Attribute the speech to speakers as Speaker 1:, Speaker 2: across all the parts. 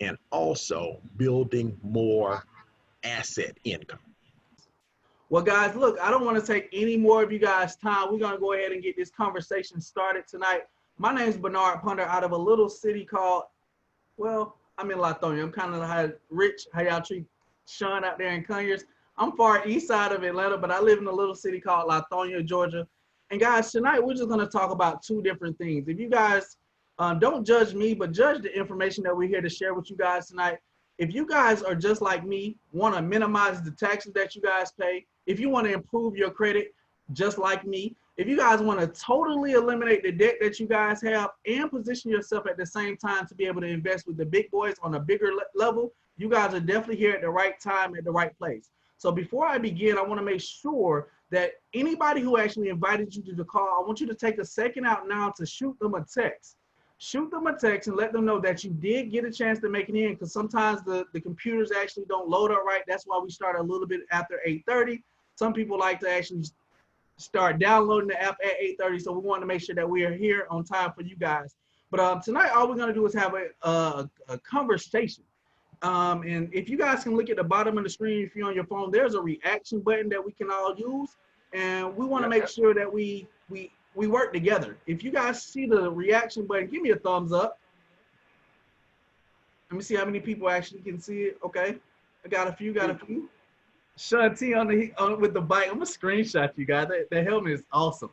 Speaker 1: and also building more asset income.
Speaker 2: Well, guys, look, I don't want to take any more of you guys' time. We're going to go ahead and get this conversation started tonight. My name is Bernard Punter out of a little city called, well, I'm in Lithonia. I'm kind of like Rich, how y'all treat Sean out there in Conyers. I'm far east side of Atlanta, but I live in a little city called Lithonia, Georgia. And guys, tonight we're just going to talk about two different things. If you guys don't judge me, but judge the information that we're here to share with you guys tonight. If you guys are just like me, want to minimize the taxes that you guys pay, if you want to improve your credit just like me, if you guys want to totally eliminate the debt that you guys have and position yourself at the same time to be able to invest with the big boys on a bigger level, you guys are definitely here at the right time, at the right place. So before I begin, I want to make sure that anybody who actually invited you to the call, I want you to take a second out now to shoot them a text. Shoot them a text and let them know that you did get a chance to make it in, because sometimes the computers actually don't load up right. That's why we start a little bit after 8:30. Some people like to actually start downloading the app at 8:30, so we want to make sure that we are here on time for you guys. But tonight, all we're going to do is have a conversation. And if you guys can look at the bottom of the screen, if you're on your phone, there's a reaction button that we can all use. And we want to make sure that we work together. If you guys see the reaction button, give me a thumbs up. Let me see how many people actually can see it. Okay, I got a few. Sean T on with the bike. I'm gonna screenshot you guys. That helmet is awesome.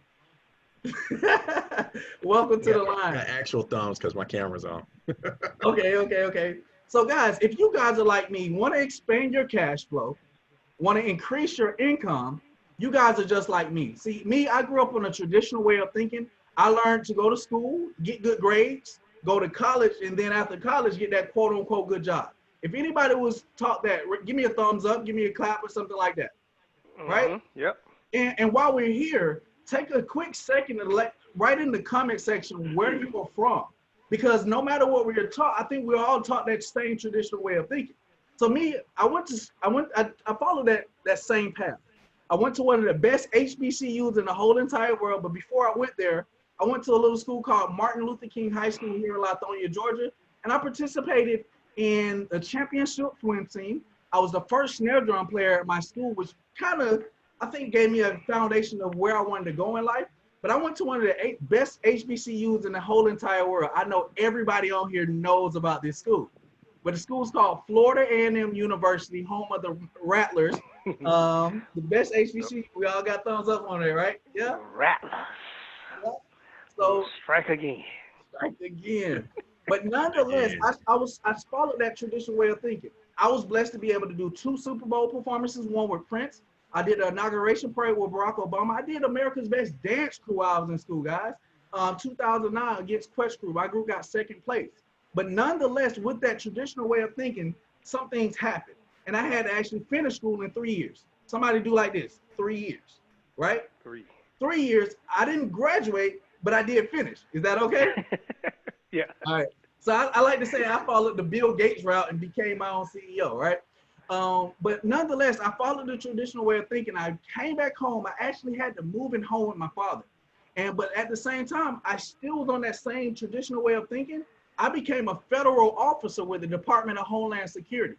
Speaker 2: Welcome to the line.
Speaker 1: Got actual thumbs because my camera's on.
Speaker 2: Okay. So guys, if you guys are like me, want to expand your cash flow, want to increase your income, you guys are just like me. See, me, I grew up on a traditional way of thinking. I learned to go to school, get good grades, go to college, and then after college, get that quote unquote good job. If anybody was taught that, give me a thumbs up, give me a clap or something like that, right?
Speaker 3: Yep.
Speaker 2: And while we're here, take a quick second to write in the comment section where you are from. Because no matter what we're taught, I think we're all taught that same traditional way of thinking. So me, I followed that same path. I went to one of the best HBCUs in the whole entire world, but before I went there, I went to a little school called Martin Luther King High School here in Lithonia, Georgia, and I participated in a championship swim team. I was the first snare drum player at my school, which kind of, I think, gave me a foundation of where I wanted to go in life. But I went to one of the best HBCUs in the whole entire world. I know everybody on here knows about this school. But the school's called Florida A&M University, home of the Rattlers. The best HBCU. We all got thumbs up on it, right? Yeah.
Speaker 3: Rattlers.
Speaker 2: Yeah. So
Speaker 3: strike again.
Speaker 2: But nonetheless, I followed that traditional way of thinking. I was blessed to be able to do 2 Super Bowl performances, one with Prince. I did an inauguration parade with Barack Obama. I did America's Best Dance Crew while I was in school, guys. 2009 against Quest Crew. My group got 2nd place. But nonetheless, with that traditional way of thinking, some things happened. And I had to actually finish school in 3 years. Somebody do like this, 3 years, right? 3 years. I didn't graduate, but I did finish. Is that okay?
Speaker 3: Yeah.
Speaker 2: All right. So I like to say I followed the Bill Gates route and became my own CEO, right? But nonetheless, I followed the traditional way of thinking. I came back home. I actually had to move in home with my father. But at the same time, I still was on that same traditional way of thinking. I became a federal officer with the Department of Homeland Security.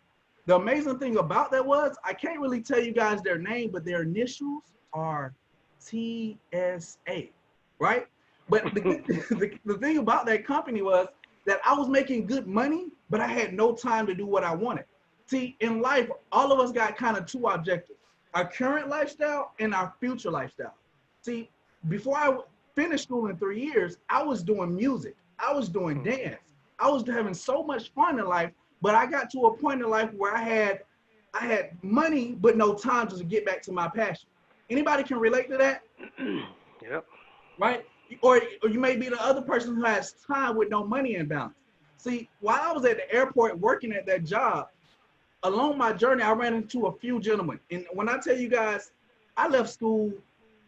Speaker 2: The amazing thing about that was, I can't really tell you guys their name, but their initials are TSA, right? But the thing about that company was that I was making good money, but I had no time to do what I wanted. See, in life, all of us got kind of 2 objectives: our current lifestyle and our future lifestyle. See, before I finished school in 3 years, I was doing music. I was doing dance. I was having so much fun in life, but I got to a point in life where I had money, but no time to get back to my passion. Anybody can relate to that?
Speaker 3: Yep.
Speaker 2: Right? Or you may be the other person who has time with no money imbalance. See, while I was at the airport working at that job, along my journey, I ran into a few gentlemen. And when I tell you guys, I left school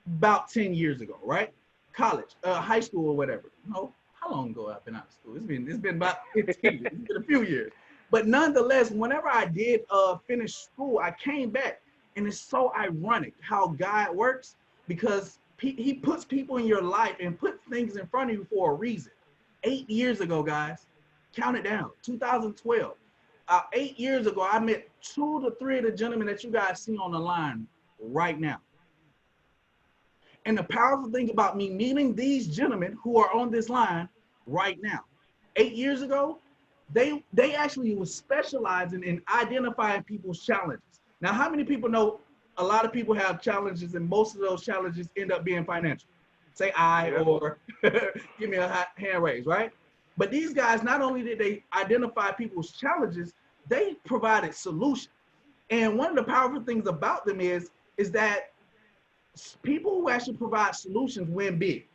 Speaker 2: about 10 years ago, right? College, high school or whatever. No, how long ago I've been out of school? It's been about 15 years. It's been a few years. But nonetheless, whenever I did finish school, I came back. And it's so ironic how God works, because he puts people in your life and puts things in front of you for a reason. 8 years ago, guys, count it down, 2012. 8 years ago, I met 2 to 3 of the gentlemen that you guys see on the line right now. And the powerful thing about me meeting these gentlemen who are on this line right now, 8 years ago, they actually was specializing in identifying people's challenges. Now, how many people know a lot of people have challenges and most of those challenges end up being financial? Say I, or give me a hand raise, right? But these guys, not only did they identify people's challenges, they provided solutions. And one of the powerful things about them is that people who actually provide solutions win big,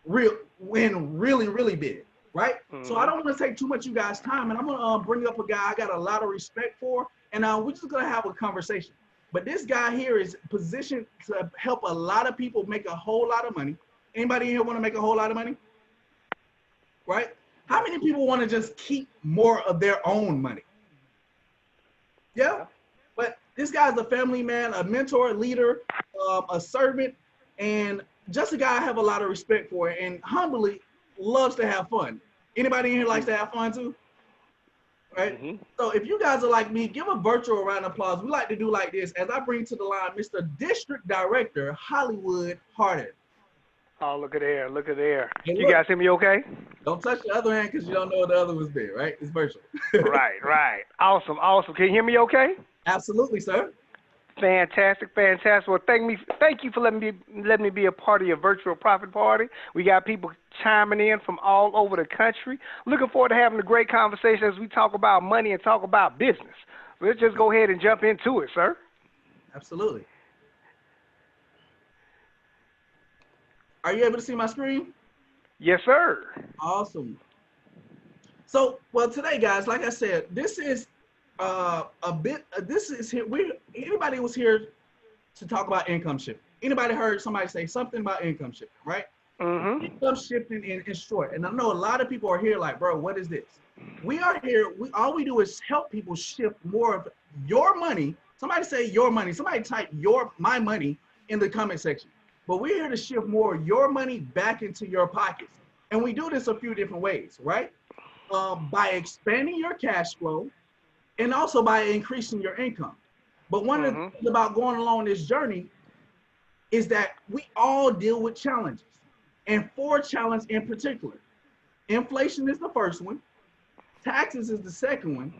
Speaker 2: win really, really big, right? So I don't want to take too much of you guys' time, and I'm gonna bring up a guy I got a lot of respect for, and we're just gonna have a conversation. But this guy here is positioned to help a lot of people make a whole lot of money. Anybody here want to make a whole lot of money? Right? How many people want to just keep more of their own money? Yeah. But this guy's a family man, a mentor, a leader, a servant, and just a guy I have a lot of respect for, and humbly loves to have fun. Anybody in here likes to have fun too? Right? So if you guys are like me, give a virtual round of applause. We like to do like this as I bring to the line Mr. District Director, Hollywood Hardon.
Speaker 3: Oh, look at there. Look at there.
Speaker 2: Hey,
Speaker 3: you guys hear me okay?
Speaker 2: Don't touch the other hand because you don't know what the other one's been, right? It's virtual.
Speaker 3: Right. Awesome. Can you hear me okay?
Speaker 2: Absolutely, sir.
Speaker 3: Fantastic. Well, thank you for letting me be a part of your virtual profit party. We got people chiming in from all over the country. Looking forward to having a great conversation as we talk about money and talk about business. Let's just go ahead and jump into it, sir.
Speaker 2: Absolutely. Are you able to see my screen?
Speaker 3: Yes, sir.
Speaker 2: Awesome. So, well, today, guys, like I said, this is anybody was here to talk about income shifting. Anybody heard somebody say something about income shifting, right? Income shifting in short. And I know a lot of people are here like, bro, what is this? We are here. All we do is help people shift more of your money. Somebody say your money. Somebody type my money in the comment section. But we're here to shift more of your money back into your pockets. And we do this a few different ways, right? By expanding your cash flow and also by increasing your income. But one of the things about going along this journey is that we all deal with challenges, and 4 challenges in particular. Inflation is the first one, taxes is the second one,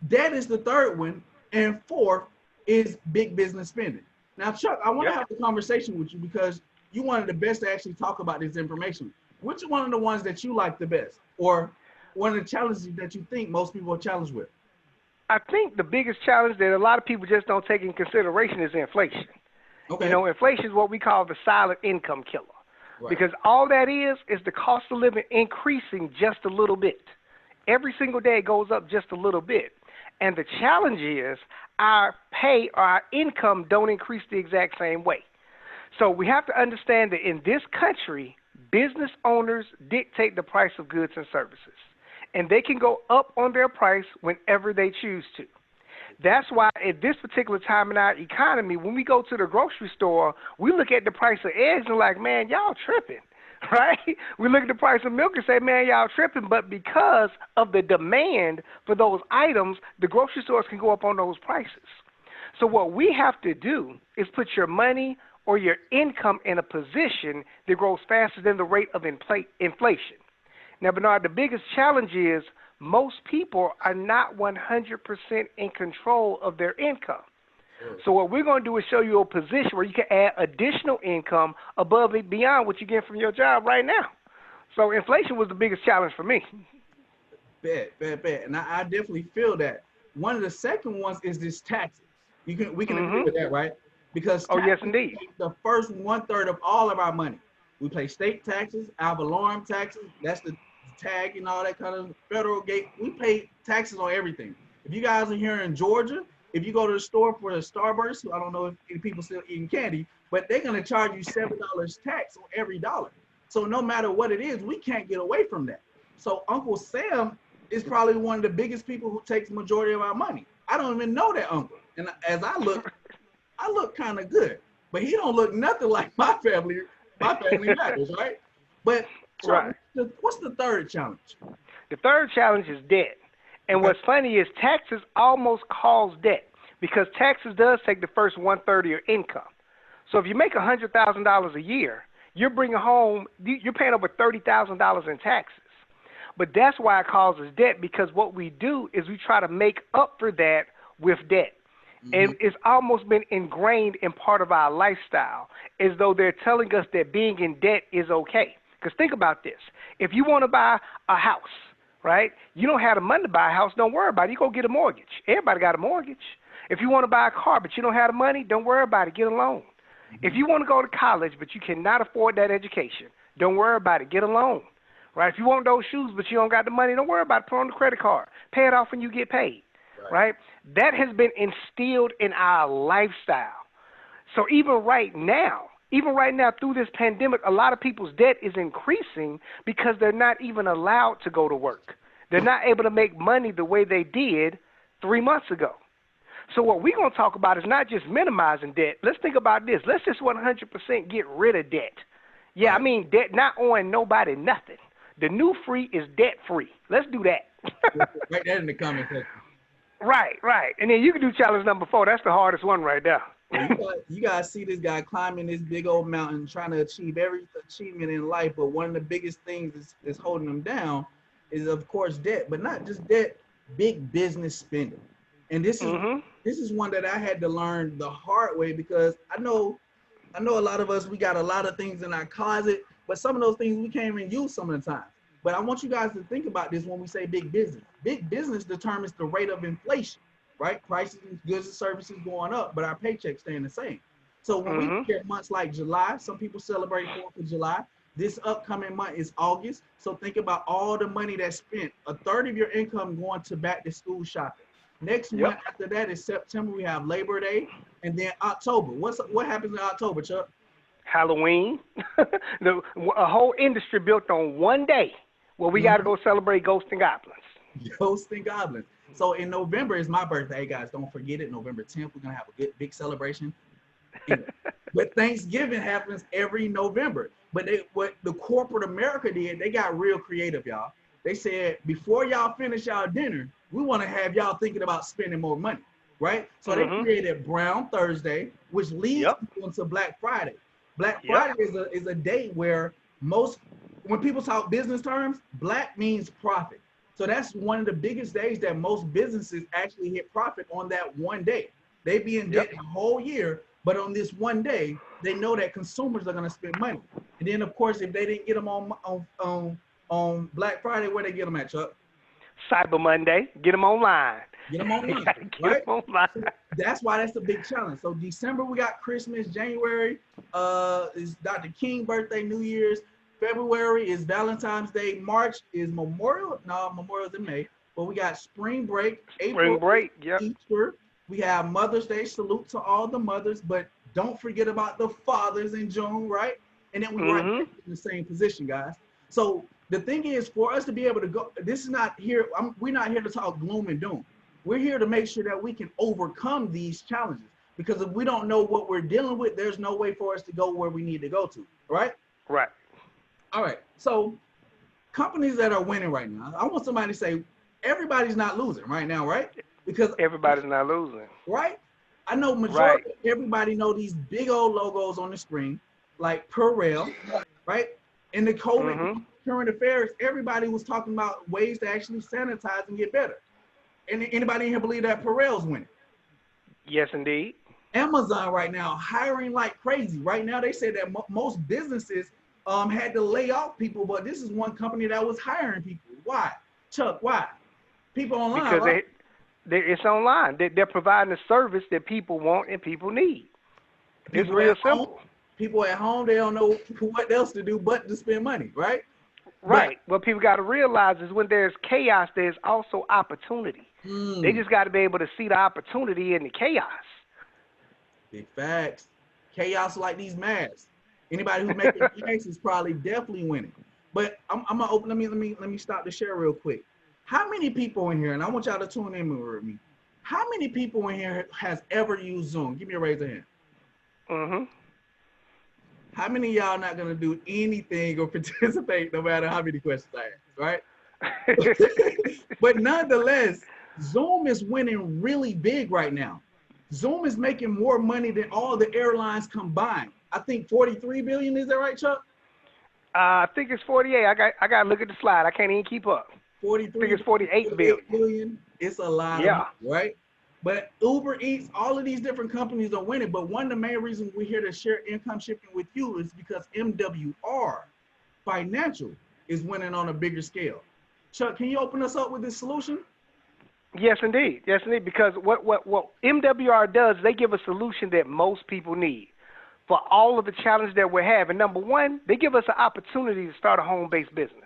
Speaker 2: debt is the third one, and 4th is big business spending. Now, Chuck, I want to have a conversation with you because you're one of the best to actually talk about this information. Which one of the ones that you like the best, or one of the challenges that you think most people are challenged with?
Speaker 3: I think the biggest challenge that a lot of people just don't take in consideration is inflation.
Speaker 2: Okay.
Speaker 3: You know, inflation is what we call the silent income killer.
Speaker 2: Right.
Speaker 3: Because all that is the cost of living increasing just a little bit. Every single day it goes up just a little bit. And the challenge is our pay or our income don't increase the exact same way. So we have to understand that in this country, business owners dictate the price of goods and services. And they can go up on their price whenever they choose to. That's why at this particular time in our economy, when we go to the grocery store, we look at the price of eggs and like, man, y'all tripping, right? We look at the price of milk and say, man, y'all tripping. But because of the demand for those items, the grocery stores can go up on those prices. So what we have to do is put your money or your income in a position that grows faster than the rate of inflation. Now, Bernard, the biggest challenge is most people are not 100% in control of their income. So what we're going to do is show you a position where you can add additional income above and beyond what you get from your job right now. So inflation was the biggest challenge for me.
Speaker 2: Bad. And I definitely feel that. One of the second ones is this taxes. We can agree with that, right? Because
Speaker 3: yes, indeed.
Speaker 2: The first 1/3 of all of our money. We pay state taxes, ad valorem taxes. That's the tag and all that kind of federal gate. We pay taxes on everything. If you guys are here in Georgia, if you go to the store for a Starburst, I don't know if people still eating candy, but they're going to charge you $7 tax on every dollar. So no matter what it is, we can't get away from that. So Uncle Sam is probably one of the biggest people who takes the majority of our money. I don't even know that uncle. And as I look kind of good, but he don't look nothing like my family matters, right? But Chuck, what's the third challenge?
Speaker 3: The third challenge is debt. And what's funny is taxes almost cause debt because taxes does take the first 1/3 of your income. So if you make $100,000 a year, you're bringing home, you're paying over $30,000 in taxes. But that's why it causes debt, because what we do is we try to make up for that with debt. And it's almost been ingrained in part of our lifestyle, as though they're telling us that being in debt is okay. Because think about this. If you want to buy a house, right, you don't have the money to buy a house, don't worry about it. You go get a mortgage. Everybody got a mortgage. If you want to buy a car but you don't have the money, don't worry about it. Get a loan. If you want to go to college but you cannot afford that education, don't worry about it. Get a loan. Right? If you want those shoes but you don't got the money, don't worry about it. Put on the credit card. Pay it off when you get paid. Right? That has been instilled in our lifestyle. So even right now through this pandemic, a lot of people's debt is increasing because they're not even allowed to go to work. They're not able to make money the way they did 3 months ago. So what we're going to talk about is not just minimizing debt. Let's think about this. Let's just 100% get rid of debt. Yeah, I mean debt not owing nobody nothing. The new free is debt free. Let's do that.
Speaker 2: Write that in the comment section.
Speaker 3: Right. And then you can do challenge number 4. That's the hardest one right there.
Speaker 2: You guys see this guy climbing this big old mountain, trying to achieve every achievement in life. But one of the biggest things that's holding him down is, of course, debt. But not just debt, big business spending. And this is one that I had to learn the hard way, because I know a lot of us, we got a lot of things in our closet, but some of those things we can't even use some of the time. But I want you guys to think about this when we say big business. Big business determines the rate of inflation, right? Prices of goods and services going up, but our paychecks staying the same. So when we get months like July, some people celebrate 4th of July. This upcoming month is August. So think about all the money that's spent. 1/3 of your income going to back to school shopping. Next month after that is September. We have Labor Day, and then October. What happens in October, Chuck?
Speaker 3: Halloween. A whole industry built on one day where we got to go celebrate ghosts and goblins.
Speaker 2: Ghosts and goblins. So in November is my birthday, guys. Don't forget it. November 10th, we're gonna have a good big celebration. But Thanksgiving happens every November. But what the corporate America did, they got real creative, y'all. They said, before y'all finish y'all dinner, we want to have y'all thinking about spending more money, right? So they created Brown Thursday, which leads into Black Friday. Black Friday is a day where when people talk business terms, black means profit. So that's one of the biggest days that most businesses actually hit profit on that one day. They be in debt the whole year, but on this one day, they know that consumers are going to spend money. And then, of course, if they didn't get them on Black Friday, where they get them at, Chuck?
Speaker 3: Cyber Monday. Get them online.
Speaker 2: Get them online, right? Them online. So that's why that's the big challenge. So December, we got Christmas. January is Dr. King birthday, New Year's. February is Valentine's Day. March is Memorial. No, Memorial's in May. But we got spring break. April, Easter. We have Mother's Day. Salute to all the mothers. But don't forget about the fathers in June, right? And then we right in the same position, guys. So the thing is, for us to be able to go, this is not here. We're not here to talk gloom and doom. We're here to make sure that we can overcome these challenges. Because if we don't know what we're dealing with, there's no way for us to go where we need to go to, right?
Speaker 3: Right.
Speaker 2: All right. So companies that are winning right now, I want somebody to say everybody's not losing right now, right? Because
Speaker 3: everybody's not losing.
Speaker 2: Right? I know majority of everybody know these big old logos on the screen, like Purell, right? In the COVID current affairs, everybody was talking about ways to actually sanitize and get better. And anybody in here believe that Purell's winning?
Speaker 3: Yes, indeed.
Speaker 2: Amazon right now hiring like crazy. Right now, they said that most businesses had to lay off people, but this is one company that was hiring people. Why? Chuck, why? People online,
Speaker 3: because
Speaker 2: right?
Speaker 3: It's online. They're providing a service that people want and people need. It's real simple.
Speaker 2: People at home, they don't know what else to do but to spend money, right?
Speaker 3: Right. What people got to realize is when there's chaos, there's also opportunity. They just got to be able to see the opportunity in the chaos.
Speaker 2: Big facts. Chaos like these masks. Anybody who's making masks is probably definitely winning. But I'm gonna open. Let me stop the share real quick. How many people in here? And I want y'all to tune in with me. How many people in here has ever used Zoom? Give me a raise of hand. How many of y'all not gonna do anything or participate no matter how many questions I ask, right? But nonetheless, Zoom is winning really big right now. Zoom is making more money than all the airlines combined. I think 43 billion. Is that right, Chuck?
Speaker 3: I think it's 48. I got to look at the slide. I can't even keep up.
Speaker 2: 43.
Speaker 3: I think it's 48 billion.
Speaker 2: It's a lot of money, right? But Uber Eats, all of these different companies are winning. But one of the main reasons we're here to share income shifting with you is because MWR Financial is winning on a bigger scale. Chuck, can you open us up with this solution?
Speaker 3: Yes, indeed. Yes, indeed. Because what MWR does, they give a solution that most people need for all of the challenges that we're having. Number one, they give us an opportunity to start a home-based business,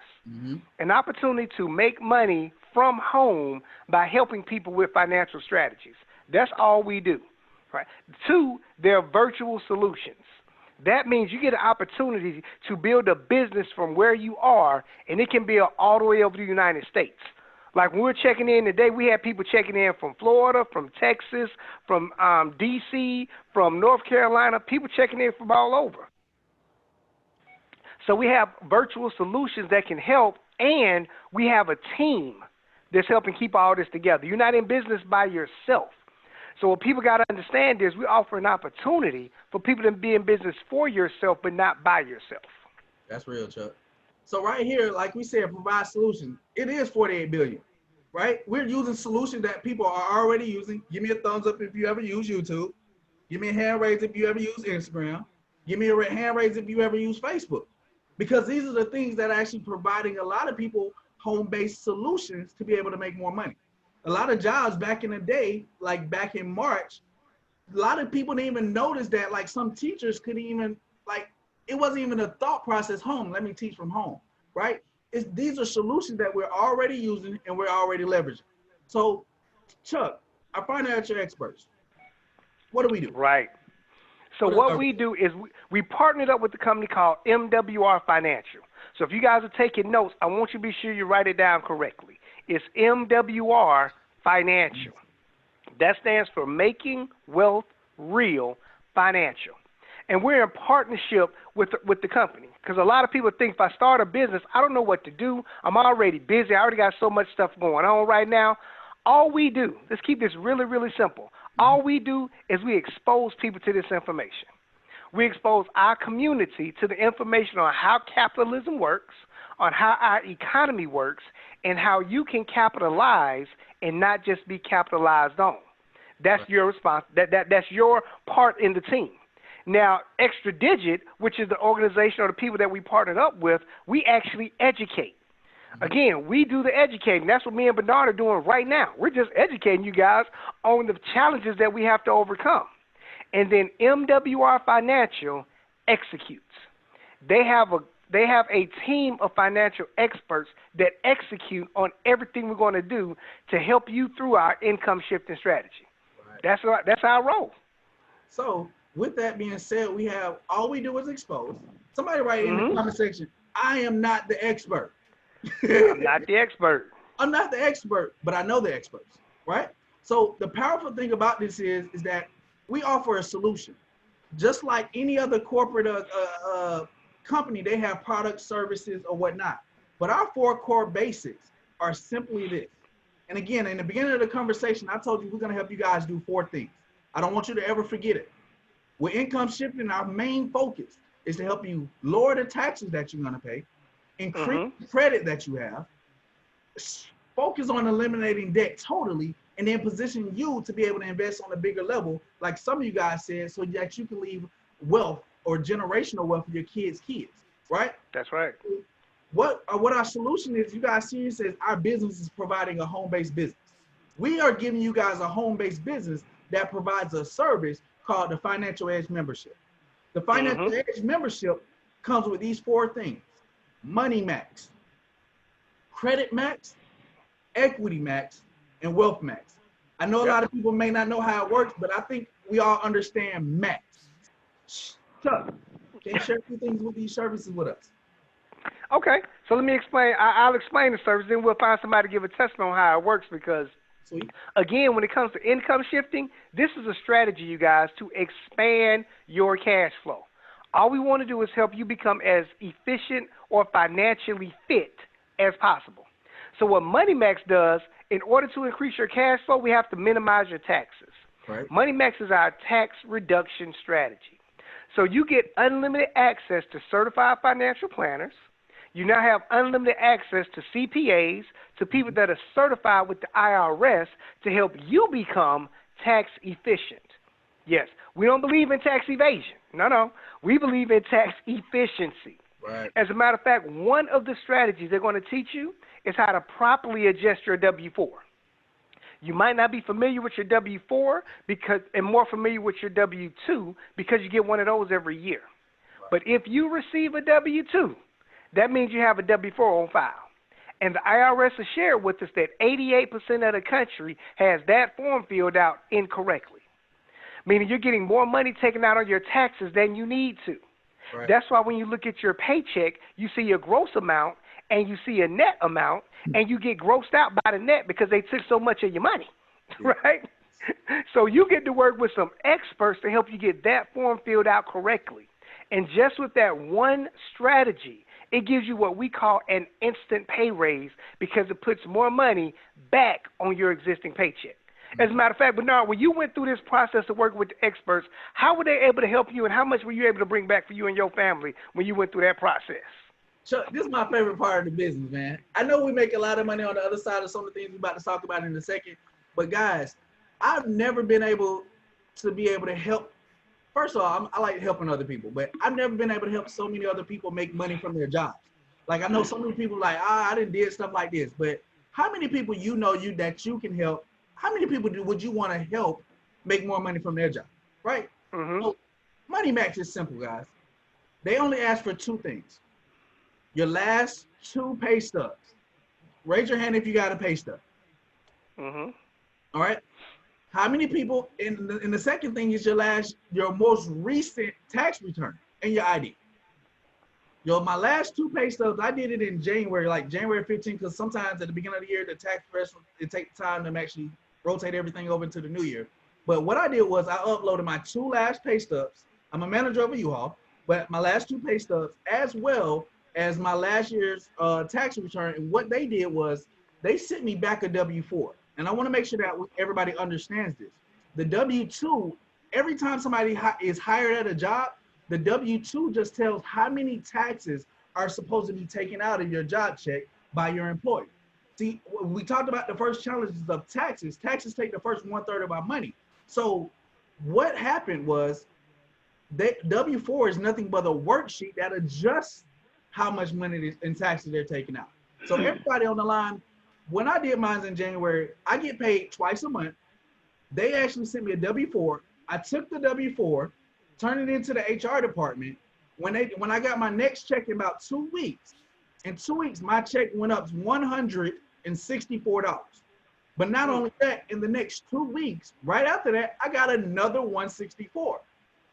Speaker 3: an opportunity to make money from home by helping people with financial strategies. That's all we do. Right. Two, they're virtual solutions. That means you get an opportunity to build a business from where you are, and it can be all the way over the United States. Like when we're checking in today, we have people checking in from Florida, from Texas, from D.C., from North Carolina, people checking in from all over. So we have virtual solutions that can help, and we have a team that's helping keep all this together. You're not in business by yourself. So what people got to understand is we offer an opportunity for people to be in business for yourself, but not by yourself.
Speaker 2: That's real, Chuck. So right here, like we said, provide solutions. It is 48 billion, right? We're using solutions that people are already using. Give me a thumbs up if you ever use YouTube. Give me a hand raise if you ever use Instagram. Give me a hand raise if you ever use Facebook. Because these are the things that are actually providing a lot of people home-based solutions to be able to make more money. A lot of jobs back in the day, like back in March, a lot of people didn't even notice that, like some teachers couldn't even, like, it wasn't even a thought process home. Let me teach from home, right? These are solutions that we're already using and we're already leveraging. So, Chuck, our financial experts, what do we do?
Speaker 3: Right. So what we do is we partnered up with a company called MWR Financial. So if you guys are taking notes, I want you to be sure you write it down correctly. It's MWR Financial. That stands for Making Wealth Real Financial. And we're in partnership with the company, because a lot of people think if I start a business, I don't know what to do. I'm already busy. I already got so much stuff going on right now. All we do, let's keep this really, really simple. All we do is we expose people to this information. We expose our community to the information on how capitalism works, on how our economy works, and how you can capitalize and not just be capitalized on. That's your response. That's your part in the team. Now, Extra Digit, which is the organization or the people that we partnered up with, we actually educate. Again, we do the educating. That's what me and Bernard are doing right now. We're just educating you guys on the challenges that we have to overcome. And then MWR Financial executes. They have a team of financial experts that execute on everything we're going to do to help you through our income shifting strategy. Right. That's our role.
Speaker 2: So with that being said, we have all we do is expose. Somebody write in the comment section, I am not the expert.
Speaker 3: I'm not the expert.
Speaker 2: I'm not the expert, but I know the experts, right? So the powerful thing about this is that we offer a solution. Just like any other corporate company, they have products, services, or whatnot. But our four core basics are simply this. And again, in the beginning of the conversation, I told you we're going to help you guys do 4 things. I don't want you to ever forget it. With income shifting, our main focus is to help you lower the taxes that you're going to pay, increase the credit that you have, focus on eliminating debt totally, and then position you to be able to invest on a bigger level, like some of you guys said, so that you can leave wealth or generational wealth for your kids' kids, right?
Speaker 3: That's right.
Speaker 2: What our solution is, you guys see, it says our business is providing a home-based business. We are giving you guys a home-based business that provides a service called the Financial Edge membership. The Financial Edge membership comes with these 4 things: MoneyMax, Credit Max, Equity Max, and Wealth Max. I know a lot of people may not know how it works, but I think we all understand Max. Chuck, can you share a few things with these services with us?
Speaker 3: Okay, so let me explain. I'll explain the service, then we'll find somebody to give a testimony on how it works, because again, when it comes to income shifting, this is a strategy, you guys, to expand your cash flow. All we want to do is help you become as efficient or financially fit as possible. So what MoneyMax does, in order to increase your cash flow, we have to minimize your taxes.
Speaker 2: Right.
Speaker 3: MoneyMax is our tax reduction strategy. So you get unlimited access to certified financial planners. You now have unlimited access to CPAs, to people that are certified with the IRS to help you become tax efficient. Yes, we don't believe in tax evasion. No. We believe in tax efficiency.
Speaker 2: Right.
Speaker 3: As a matter of fact, one of the strategies they're going to teach you is how to properly adjust your W-4. You might not be familiar with your W-4 and more familiar with your W-2 because you get one of those every year.
Speaker 2: Right.
Speaker 3: But if you receive a W-2, that means you have a W-4 on file. And the IRS has shared with us that 88% of the country has that form filled out incorrectly, meaning you're getting more money taken out on your taxes than you need to.
Speaker 2: Right.
Speaker 3: That's why when you look at your paycheck, you see your gross amount and you see a net amount, and you get grossed out by the net because they took so much of your money, right? So you get to work with some experts to help you get that form filled out correctly. And just with that one strategy, it gives you what we call an instant pay raise because it puts more money back on your existing paycheck. As a matter of fact, Bernard, when you went through this process of working with the experts, how were they able to help you, and how much were you able to bring back for you and your family when you went through that process?
Speaker 2: So this is my favorite part of the business, man. I know we make a lot of money on the other side of some of the things we're about to talk about in a second, but guys, I've never been able to help. First of all, I like helping other people, but I've never been able to help so many other people make money from their jobs. Like I know so many people like, I didn't did stuff like this, but how many people that you can help? How many people would you want to help make more money from their job, right?
Speaker 3: Mm-hmm.
Speaker 2: So MoneyMax is simple, guys. They only ask for two things. Your last two pay stubs. Raise your hand if you got a pay stub.
Speaker 3: Mm-hmm.
Speaker 2: All right. How many people? And the second thing is your most recent tax return and your ID. My last two pay stubs, I did it in January, like January 15th, because sometimes at the beginning of the year, the tax professional, it takes time to actually rotate everything over into the new year. But what I did was I uploaded my two last pay stubs. I'm a manager of a U-Haul, but my last two pay stubs as well as my last year's tax return. And what they did was they sent me back a W-4. And I want to make sure that everybody understands this. The W-2, every time somebody is hired at a job, the W-2 just tells how many taxes are supposed to be taken out of your job check by your employer. See, we talked about the first challenges of taxes. Taxes take the first 1/3 of our money. So what happened was W-4 is nothing but a worksheet that adjusts how much money in taxes they're taking out. So everybody on the line, when I did mine in January, I get paid twice a month. They actually sent me a W-4. I took the W-4, turned it into the HR department. When I got my next check in about 2 weeks, in 2 weeks, my check went up $164. But not only that, in the next 2 weeks, right after that, I got another $164.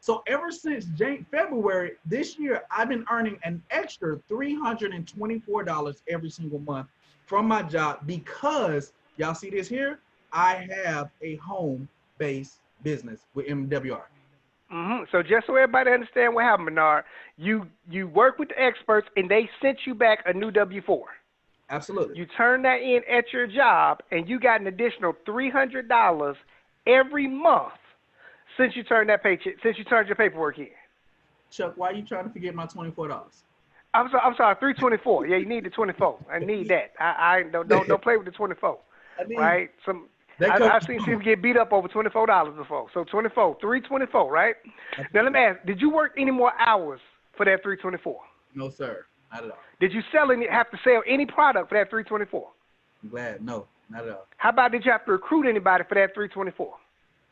Speaker 2: So ever since February this year, I've been earning an extra $324 every single month from my job because, y'all see this here, I have a home-based business with MWR.
Speaker 3: Mm-hmm. So just so everybody understand what happened, Bernard, you work with the experts and they sent you back a new W-4.
Speaker 2: Absolutely.
Speaker 3: You turned that in at your job and you got an additional $300 every month since you turned your paperwork in.
Speaker 2: Chuck, why are you trying to forget my $24?
Speaker 3: I'm sorry, $324. Yeah, you need the 24. I need that. I don't play with the 24. Right? I've seen people get beat up over $24 before. So $324, right? Now let me ask, did you work any more hours for that $324?
Speaker 2: No, sir. Not at all.
Speaker 3: Did you have to sell any product for that $324?
Speaker 2: I'm glad. No, not at all.
Speaker 3: How about did you have to recruit anybody for that $324?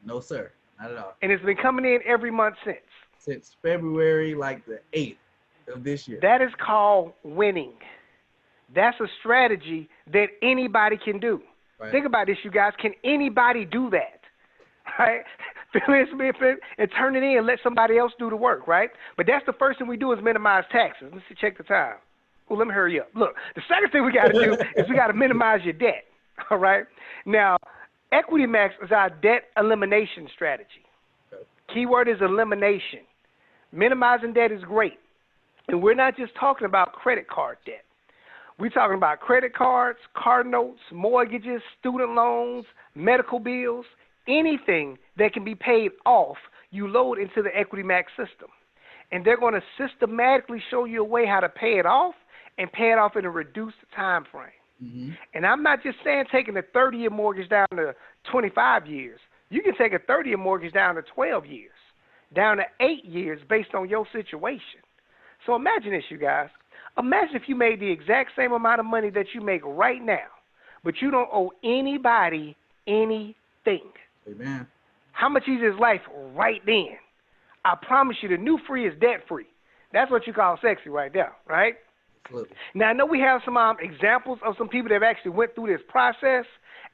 Speaker 2: No, sir. Not at all.
Speaker 3: And it's been coming in every month since?
Speaker 2: Since February, like the 8th of this year.
Speaker 3: That is called winning. That's a strategy that anybody can do. Right. Think about this, you guys. Can anybody do that? Right? Fill in some info and turn it in and let somebody else do the work, right? But that's the first thing we do is minimize taxes. Let's see, check the time. Oh, let me hurry up. Look, the second thing we got to do is we got to minimize your debt, all right? Now, EquityMax is our debt elimination strategy. Okay. Keyword is elimination. Minimizing debt is great. And we're not just talking about credit card debt. We're talking about credit cards, car notes, mortgages, student loans, medical bills, anything that can be paid off, you load into the EquityMax system. And they're going to systematically show you a way how to pay it off and pay it off in a reduced time frame.
Speaker 2: Mm-hmm.
Speaker 3: And I'm not just saying taking a 30-year mortgage down to 25 years. You can take a 30-year mortgage down to 12 years, down to 8 years based on your situation. So imagine this, you guys. Imagine if you made the exact same amount of money that you make right now, but you don't owe anybody anything.
Speaker 2: Amen.
Speaker 3: How much easier is life right then? I promise you the new free is debt-free. That's what you call sexy right there, right?
Speaker 2: Absolutely.
Speaker 3: Now, I know we have some examples of some people that have actually went through this process,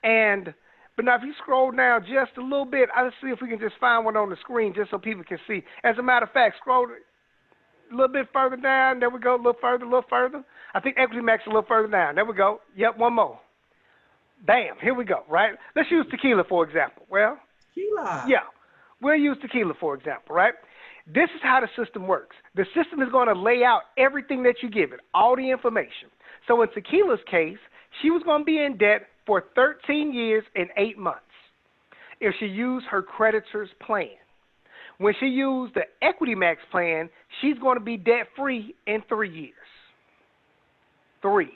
Speaker 3: but now if you scroll down just a little bit, let's see if we can just find one on the screen just so people can see. As a matter of fact, scroll a little bit further down. There we go. A little further. I think EquityMax a little further down. There we go. Yep, one more. Bam, here we go, right? Let's use tequila, for example. Well,
Speaker 2: Tequila.
Speaker 3: yeah, we'll use tequila, for example, right? This is how the system works. The system is going to lay out everything that you give it, all the information. So in Tequila's case, she was going to be in debt for 13 years and 8 months if she used her creditor's plan. When she used the EquityMax plan, she's going to be debt-free in 3 years. 3.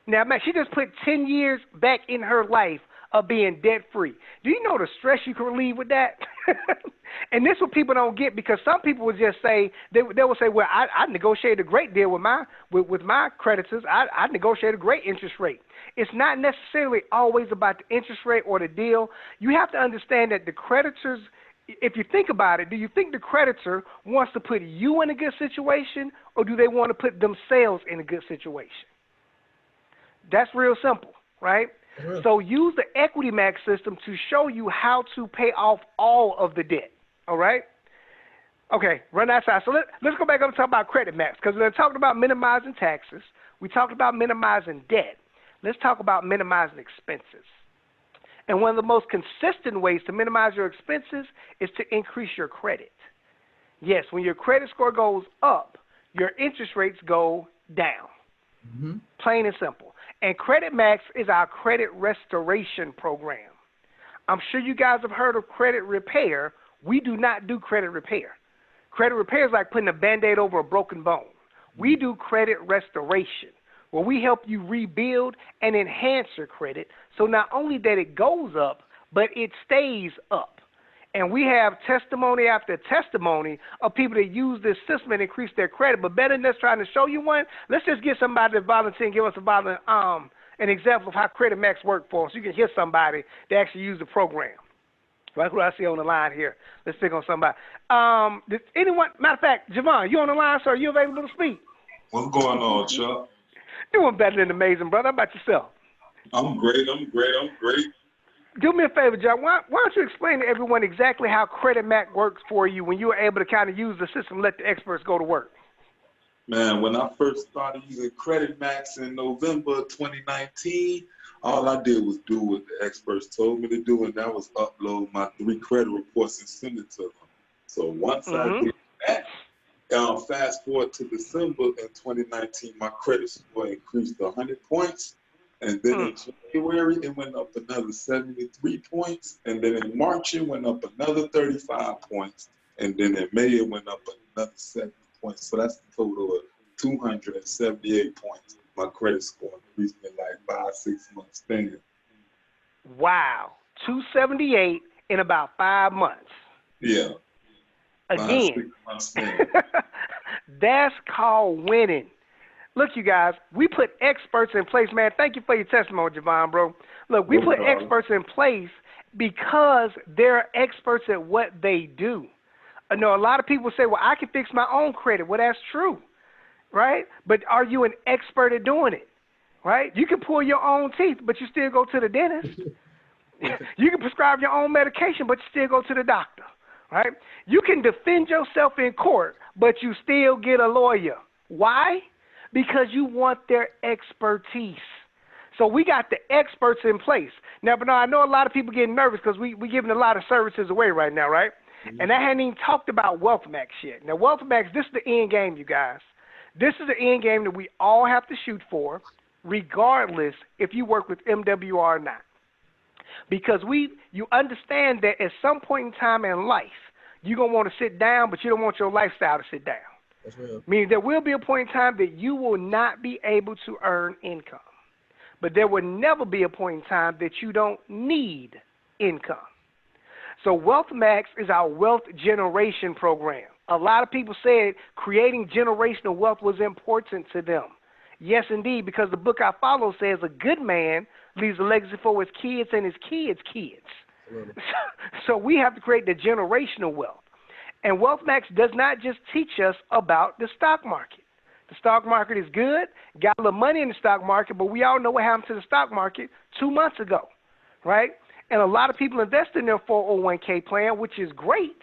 Speaker 3: Now, man, she just put 10 years back in her life of being debt-free. Do you know the stress you can relieve with that? And this is what people don't get, because some people would just say, they will say, well, I negotiated a great deal with my creditors. I negotiated a great interest rate. It's not necessarily always about the interest rate or the deal. You have to understand that the creditors, if you think about it, do you think the creditor wants to put you in a good situation, or do they want to put themselves in a good situation? That's real simple, right?
Speaker 2: Really?
Speaker 3: So use the EquityMax system to show you how to pay off all of the debt, all right? Okay, run that side. So let's go back up and talk about CreditMax, because we're talking about minimizing taxes. We talked about minimizing debt. Let's talk about minimizing expenses. And one of the most consistent ways to minimize your expenses is to increase your credit. Yes, when your credit score goes up, your interest rates go down.
Speaker 2: Mm-hmm.
Speaker 3: Plain and simple. And CreditMax is our credit restoration program. I'm sure you guys have heard of credit repair. We do not do credit repair. Credit repair is like putting a Band-Aid over a broken bone. We do credit restoration, where we help you rebuild and enhance your credit, so not only that it goes up, but it stays up. And we have testimony after testimony of people that use this system and increase their credit. But better than us trying to show you one, let's just get somebody to volunteer and give us an example of how CreditMax worked for us. You can hear somebody that actually use the program. Right, who I see on the line here. Let's pick on somebody. Does anyone, matter of fact, Javon, you on the line, sir? Are you available to speak?
Speaker 4: What's going on, Chuck?
Speaker 3: Doing better than amazing, brother. How about yourself?
Speaker 4: I'm great.
Speaker 3: Do me a favor, John. Why don't you explain to everyone exactly how CreditMax works for you when you were able to kind of use the system and let the experts go to work?
Speaker 4: Man, when I first started using CreditMax in November 2019, all I did was do what the experts told me to do, and that was upload my 3 credit reports and send it to them. So once I did that, fast forward to December in 2019, my credit score increased to 100 points. And then in January, it went up another 73 points. And then in March, it went up another 35 points. And then in May, it went up another 70 points. So that's the total of 278 points. My credit score increased in like 5-6 months span.
Speaker 3: Wow. 278 in about 5 months.
Speaker 4: Yeah.
Speaker 3: Again,
Speaker 4: 5-6 months span.
Speaker 3: That's called winning. Look, you guys, we put experts in place, man. Thank you for your testimony, Javon, bro. Look, we put experts in place because they're experts at what they do. I know a lot of people say, well, I can fix my own credit. Well, that's true, right? But are you an expert at doing it, right? You can pull your own teeth, but you still go to the dentist. You can prescribe your own medication, but you still go to the doctor, right? You can defend yourself in court, but you still get a lawyer. Why? Because you want their expertise. So we got the experts in place. Now, Bernard, I know a lot of people getting nervous because we giving a lot of services away right now, right? Mm-hmm. And I hadn't even talked about WealthMax yet. Now, WealthMax, this is the end game, you guys. This is the end game that we all have to shoot for, regardless if you work with MWR or not. Because you understand that at some point in time in life, you're going to want to sit down, but you don't want your lifestyle to sit down.
Speaker 2: That's real.
Speaker 3: Meaning there will be a point in time that you will not be able to earn income. But there will never be a point in time that you don't need income. So WealthMax is our wealth generation program. A lot of people said creating generational wealth was important to them. Yes, indeed, because the book I follow says a good man leaves a legacy for his kids and his kids' kids. So we have to create the generational wealth. And WealthMax does not just teach us about the stock market. The stock market is good, got a little money in the stock market, but we all know what happened to the stock market 2 months ago, right? And a lot of people invest in their 401k plan, which is great,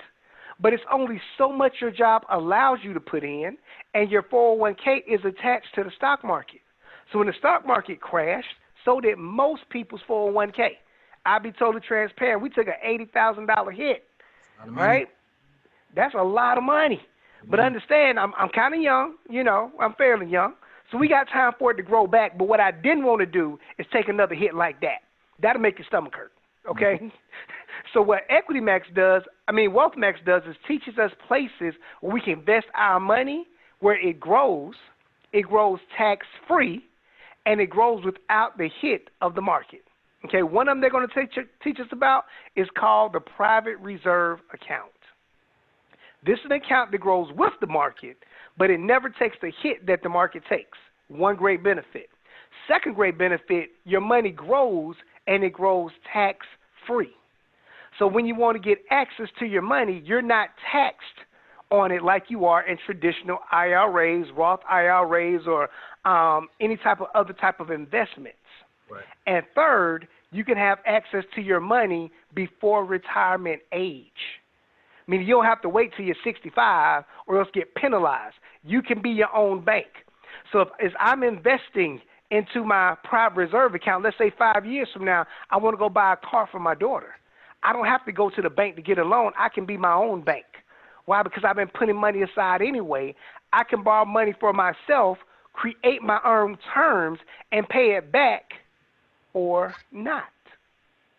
Speaker 3: but it's only so much your job allows you to put in, and your 401k is attached to the stock market. So when the stock market crashed, so did most people's 401k. I'll be totally transparent. We took an $80,000 hit, right? That's a lot of money. But understand, I'm kind of young, I'm fairly young, so we got time for it to grow back. But what I didn't want to do is take another hit like that. That'll make your stomach hurt, okay? So what WealthMax does is teaches us places where we can invest our money where it grows tax-free, and it grows without the hit of the market. Okay, one of them they're going to teach us about is called the private reserve account. This is an account that grows with the market, but it never takes the hit that the market takes. One great benefit. Second great benefit, your money grows, and it grows tax-free. So when you want to get access to your money, you're not taxed on it like you are in traditional IRAs, Roth IRAs, or any other type of investments.
Speaker 2: Right.
Speaker 3: And third, you can have access to your money before retirement age. Meaning you don't have to wait till you're 65 or else get penalized. You can be your own bank. So if I'm investing into my private reserve account, let's say 5 years from now, I want to go buy a car for my daughter. I don't have to go to the bank to get a loan. I can be my own bank. Why? Because I've been putting money aside anyway. I can borrow money for myself, create my own terms, and pay it back or not.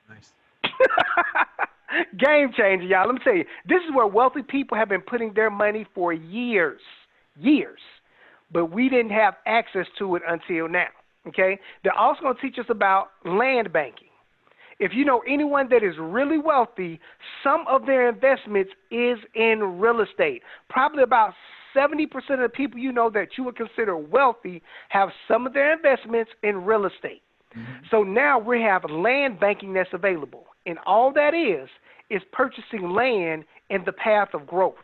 Speaker 2: Nice.
Speaker 3: Game changer, y'all. Let me tell you, this is where wealthy people have been putting their money for years. But we didn't have access to it until now, okay? They're also going to teach us about land banking. If you know anyone that is really wealthy, some of their investments is in real estate. Probably about 70% of the people you know that you would consider wealthy have some of their investments in real estate. Mm-hmm. So now we have land banking that's available. And all that is purchasing land in the path of growth.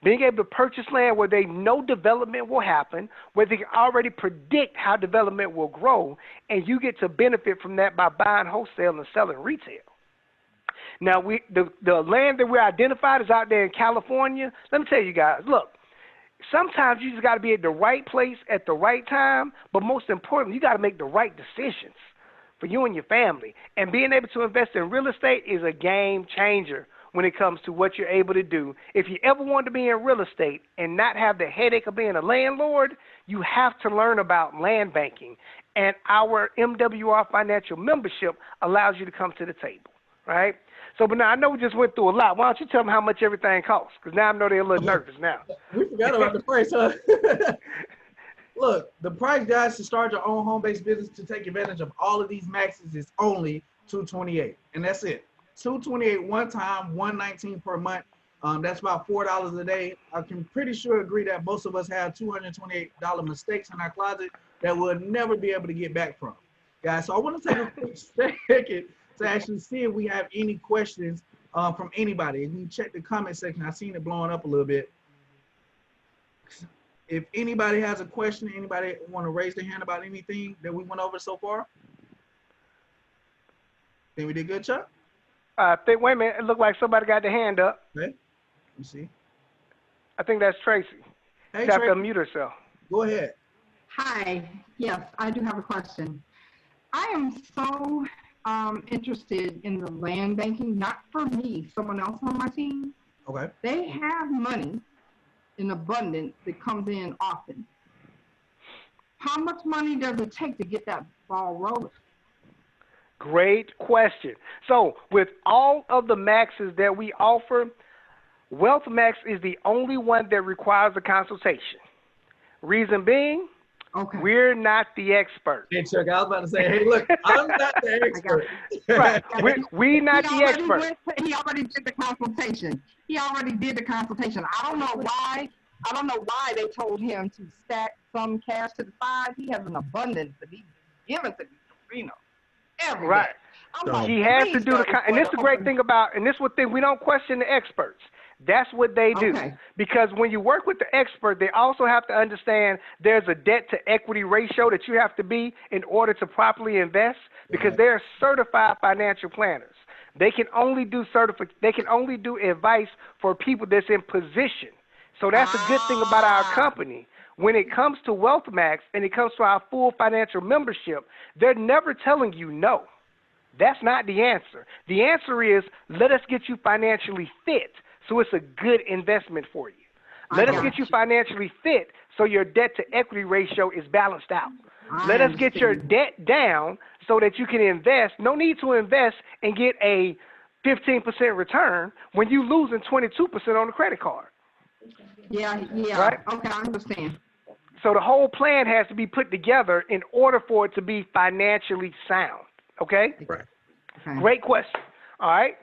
Speaker 3: Being able to purchase land where they know development will happen, where they can already predict how development will grow, and you get to benefit from that by buying wholesale and selling retail. Now, the land that we identified is out there in California. Let me tell you guys, look, sometimes you just got to be at the right place at the right time, but most importantly, you got to make the right decisions for you and your family. And being able to invest in real estate is a game changer when it comes to what you're able to do. If you ever want to be in real estate and not have the headache of being a landlord, you have to learn about land banking. And our MWR financial membership allows you to come to the table, right? So, but now I know we just went through a lot. Why don't you tell them how much everything costs? Because now I know they're a little nervous now.
Speaker 2: We forgot about the price, huh? Look, the price, guys, to start your own home-based business to take advantage of all of these maxes is only $228, and that's it. $228 one time, $119 per month. That's about $4 a day. I can pretty sure agree that most of us have $228 mistakes in our closet that we'll never be able to get back from, guys. So I want to take a quick second to actually see if we have any questions from anybody. And you check the comment section. I've seen it blowing up a little bit. If anybody has a question, anybody want to raise their hand about anything that we went over so far? Think we did good, Chuck?
Speaker 3: Wait a minute. It looked like somebody got their hand up.
Speaker 2: Okay. Let me see.
Speaker 3: I think that's Tracy.
Speaker 2: Hey,
Speaker 3: She has to
Speaker 2: Tracy.
Speaker 3: unmute herself.
Speaker 2: Go ahead.
Speaker 5: Hi. Yes, I do have a question. I am so interested in the land banking, not for me, someone else on my team.
Speaker 2: Okay.
Speaker 5: They have money in abundance that comes in often. How much money does it take to get that ball rolling?
Speaker 3: Great question. So with all of the maxes that we offer, Wealth Max is the only one that requires a consultation. Reason being,
Speaker 5: Okay.
Speaker 3: we're not the expert.
Speaker 2: Hey, Chuck, I was about to say, hey, look, I'm not the expert.
Speaker 3: Right. We're not the expert.
Speaker 5: He already did the consultation. I don't know why they told him to stack some cash to the side. He has an abundance that he's given to every
Speaker 3: right.
Speaker 5: day. Like,
Speaker 3: he has to do and this is the great thing about, and this is what thing we don't question the experts. That's what they do.
Speaker 5: Okay.
Speaker 3: Because when you work with the expert, they also have to understand there's a debt to equity ratio that you have to be in order to properly invest, because they're certified financial planners. They can only do advice for people that's in position. So that's a good thing about our company. When it comes to Wealth Max and it comes to our full financial membership, they're never telling you no. That's not the answer. The answer is, let us get you financially fit so it's a good investment for you. Let us get you financially fit so your debt to equity ratio is balanced out. Let us get your debt down so that you can invest. No need to invest and get a 15% return when you're losing 22% on the credit card.
Speaker 5: Yeah.
Speaker 3: Right?
Speaker 5: Okay, I understand.
Speaker 3: So the whole plan has to be put together in order for it to be financially sound. Okay?
Speaker 1: Right.
Speaker 5: Okay.
Speaker 3: Great question. All right?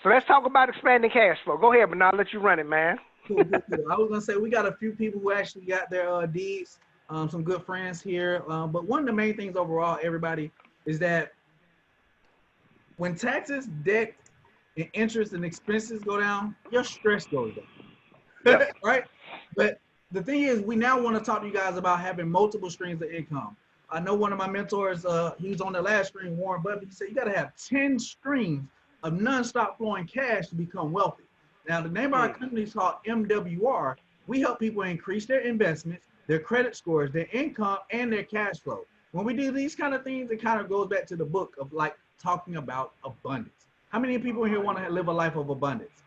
Speaker 3: So let's talk about expanding cash flow. Go ahead, but I'll let you run it, man.
Speaker 2: Cool. I was going to say, we got a few people who actually got their deeds, some good friends here. But one of the main things overall, everybody, is that when taxes, debt, and interest and expenses go down, your stress goes down.
Speaker 3: Yep.
Speaker 2: Right? But the thing is, we now want to talk to you guys about having multiple streams of income. I know one of my mentors, he was on the last stream, Warren Buffett, he said you got to have 10 streams of nonstop flowing cash to become wealthy. Now, the name of our company is called MWR. We help people increase their investments, their credit scores, their income, and their cash flow. When we do these kind of things, it kind of goes back to the book of like talking about abundance. How many people here want to live a life of abundance?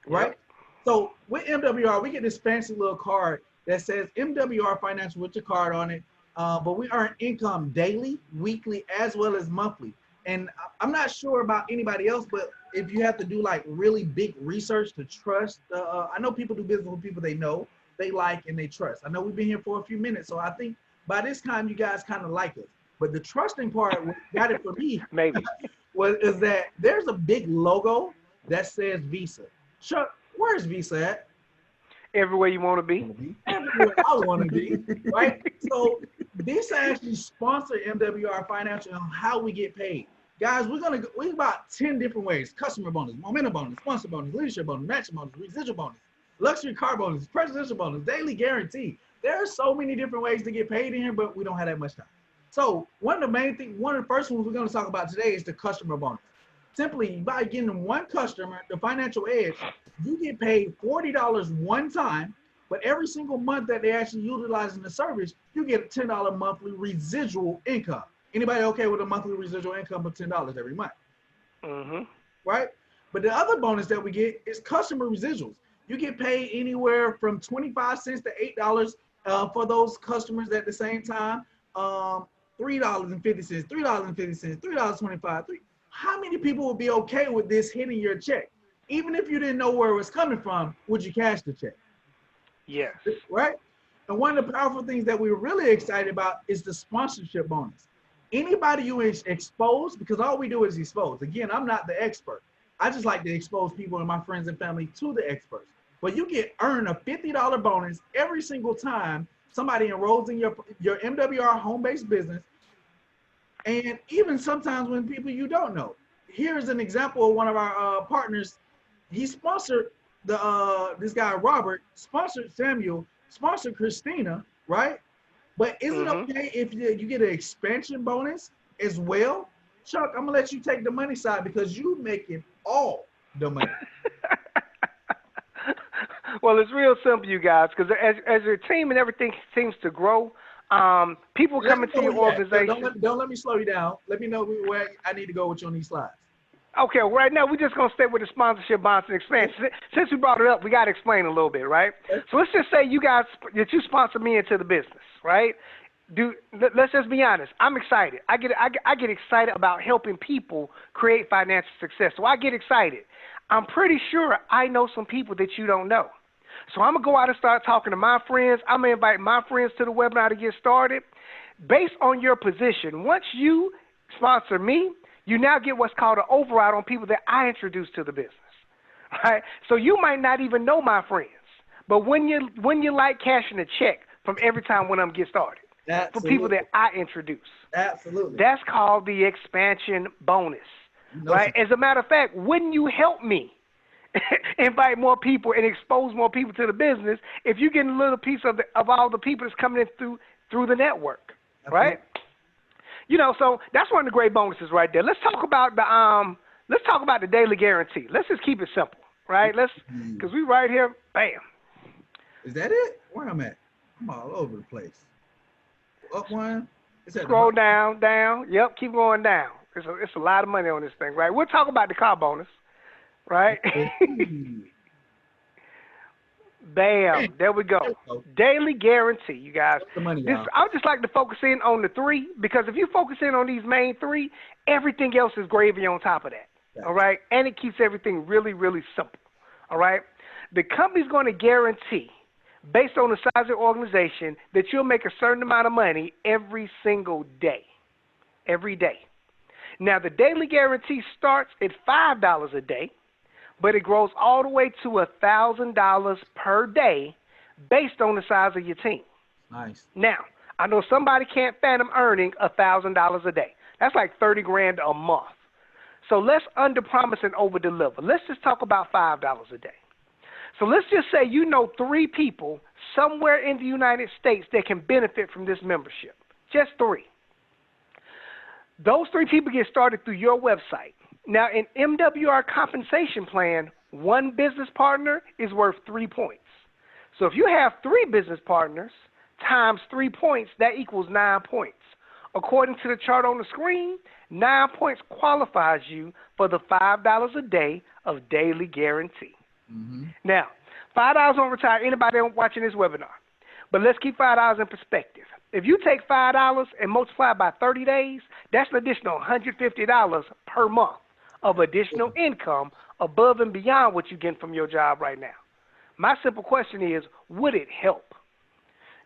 Speaker 2: Right?
Speaker 3: Yep.
Speaker 2: So with MWR, we get this fancy little card that says MWR Financial with your card on it. But we earn income daily, weekly, as well as monthly. And I'm not sure about anybody else, but if you have to do like really big research to trust, I know people do business with people they know, they like, and they trust. I know we've been here for a few minutes, so I think by this time you guys kind of like us. But the trusting part, what got it for me,
Speaker 3: Maybe,
Speaker 2: is that there's a big logo that says Visa. Chuck, where's Visa at?
Speaker 3: everywhere you want to be.
Speaker 2: Everywhere I want to be, right? So Visa actually sponsor MWR Financial on how we get paid. Guys, we about 10 different ways: customer bonus, momentum bonus, sponsor bonus, leadership bonus, matching bonus, residual bonus, luxury car bonus, presidential bonus, daily guarantee. There are so many different ways to get paid in here, but we don't have that much time. So one of the first ones we're going to talk about today is the customer bonus. Simply by getting one customer, the financial edge, you get paid $40 one time, but every single month that they actually utilizing the service, you get a $10 monthly residual income. Anybody okay with a monthly residual income of $10 every month?
Speaker 3: Mm-hmm.
Speaker 2: Right? But the other bonus that we get is customer residuals. You get paid anywhere from 25 cents to $8 for those customers at the same time. $3.50, $3.50, $3.25. How many people would be okay with this hitting your check? Even if you didn't know where it was coming from, would you cash the check?
Speaker 3: Yes.
Speaker 2: Right? And one of the powerful things that we're really excited about is the sponsorship bonus. Anybody you expose, because all we do is expose. Again, I'm not the expert. I just like to expose people and my friends and family to the experts. But you earn a $50 bonus every single time somebody enrolls in your MWR home-based business, and even sometimes when people you don't know. Here's an example of one of our partners. He sponsored this guy Robert, sponsored Samuel, sponsored Christina, right? But is it okay if you get an expansion bonus as well? Chuck, I'm gonna let you take the money side because you making all the money.
Speaker 3: Well, it's real simple, you guys, because as your team and everything seems to grow, people come into your organization.
Speaker 2: Don't let me slow you down. Let me know where I need to go with you on these slides.
Speaker 3: Okay, right now we're just going to stay with the sponsorship, bonds, and expansion. Since we brought it up, we got to explain a little bit, right? So let's just say you guys, that you sponsor me into the business, right? Let's just be honest. I'm excited. I get excited about helping people create financial success. So I get excited. I'm pretty sure I know some people that you don't know. So I'm going to go out and start talking to my friends. I'm going to invite my friends to the webinar to get started. Based on your position, once you sponsor me, you now get what's called an override on people that I introduce to the business. Right? So you might not even know my friends, but when you like cashing a check from every time when I'm get started,
Speaker 2: Absolutely.
Speaker 3: for people that I introduce.
Speaker 2: Absolutely.
Speaker 3: That's called the expansion bonus. Right? As a matter of fact, wouldn't you help me invite more people and expose more people to the business if you get a little piece of all the people that's coming in through the network, right? You know, so that's one of the great bonuses right there. Let's talk about the daily guarantee. Let's just keep it simple, right? Because we right here, bam.
Speaker 2: Is that it? Where I'm at? I'm all over the place. Up one.
Speaker 3: Scroll down. Yep, keep going down. It's a lot of money on this thing, right? We'll talk about the car bonus, right? Bam, there we go. Daily guarantee, you guys. I would just like to focus in on the 3, because if you focus in on these main 3, everything else is gravy on top of that, all right? And it keeps everything really, really simple, all right? The company's going to guarantee, based on the size of the organization, that you'll make a certain amount of money every single day, every day. Now, the daily guarantee starts at $5 a day, but it grows all the way to $1,000 per day based on the size of your team.
Speaker 2: Nice.
Speaker 3: Now, I know somebody can't fathom earning $1,000 a day. That's like $30,000 a month. So let's underpromise and overdeliver. Let's just talk about $5 a day. So let's just say you know 3 people somewhere in the United States that can benefit from this membership. Just 3. Those 3 people get started through your website. Now, in MWR compensation plan, 1 business partner is worth 3 points. So if you have 3 business partners times 3 points, that equals 9 points. According to the chart on the screen, 9 points qualifies you for the $5 a day of daily guarantee.
Speaker 2: Mm-hmm.
Speaker 3: Now, $5 won't retire anybody watching this webinar, but let's keep $5 in perspective. If you take $5 and multiply it by 30 days, that's an additional $150 per month of additional income above and beyond what you get from your job right now. My simple question is, would it help?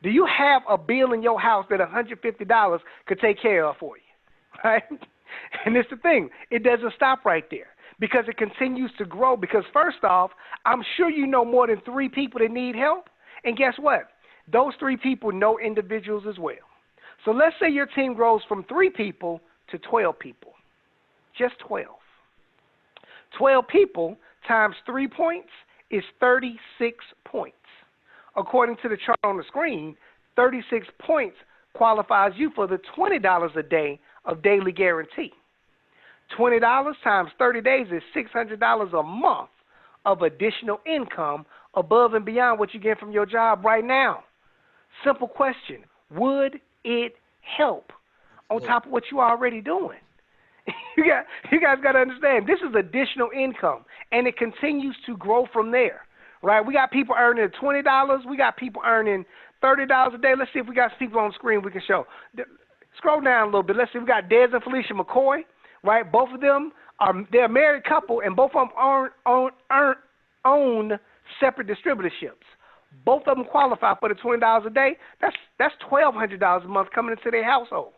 Speaker 3: Do you have a bill in your house that $150 could take care of for you? Right? And it's the thing, it doesn't stop right there because it continues to grow because first off, I'm sure you know more than 3 people that need help. And guess what? Those 3 people know individuals as well. So let's say your team grows from 3 people to 12 people. Just 12. 12 people times 3 points is 36 points. According to the chart on the screen, 36 points qualifies you for the $20 a day of daily guarantee. $20 times 30 days is $600 a month of additional income above and beyond what you get from your job right now. Simple question, would it help on top of what you're already doing? You guys got to understand, this is additional income, and it continues to grow from there, right? We got people earning $20. We got people earning $30 a day. Let's see if we got some people on the screen we can show. Scroll down a little bit. Let's see. We got Des and Felicia McCoy, right? Both of them they're a married couple, and both of them own separate distributorships. Both of them qualify for the $20 a day. That's $1,200 a month coming into their household,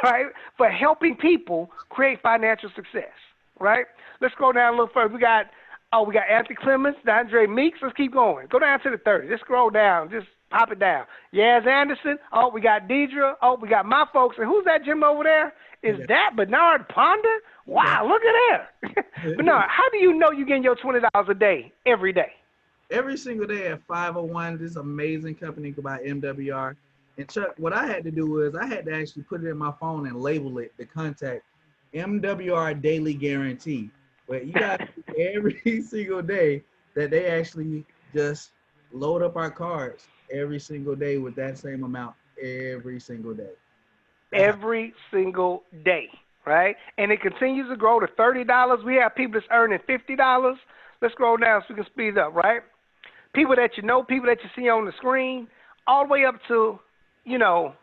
Speaker 3: right? For helping people create financial success, right? Let's go down a little further. We got Anthony Clemens, DeAndre Meeks. Let's keep going. Go down to the 30. Just scroll down. Just pop it down. Yaz Anderson. Oh, we got Deidre. Oh, we got my folks. And who's that Jim over there? Is that Bernard Ponder? Wow, look at there. Bernard, how do you know you're getting your $20 a day every day?
Speaker 2: Every single day at 501, this amazing company by MWR. And Chuck, what I had to do was I had to actually put it in my phone and label it, the contact, MWR Daily Guarantee. But you got every single day that they actually just load up our cards every single day with that same amount every single day.
Speaker 3: Every single day. right? And it continues to grow to $30. We have people that's earning $50. Let's scroll down so we can speed up, right? People that you know, people that you see on the screen, all the way up to, you know,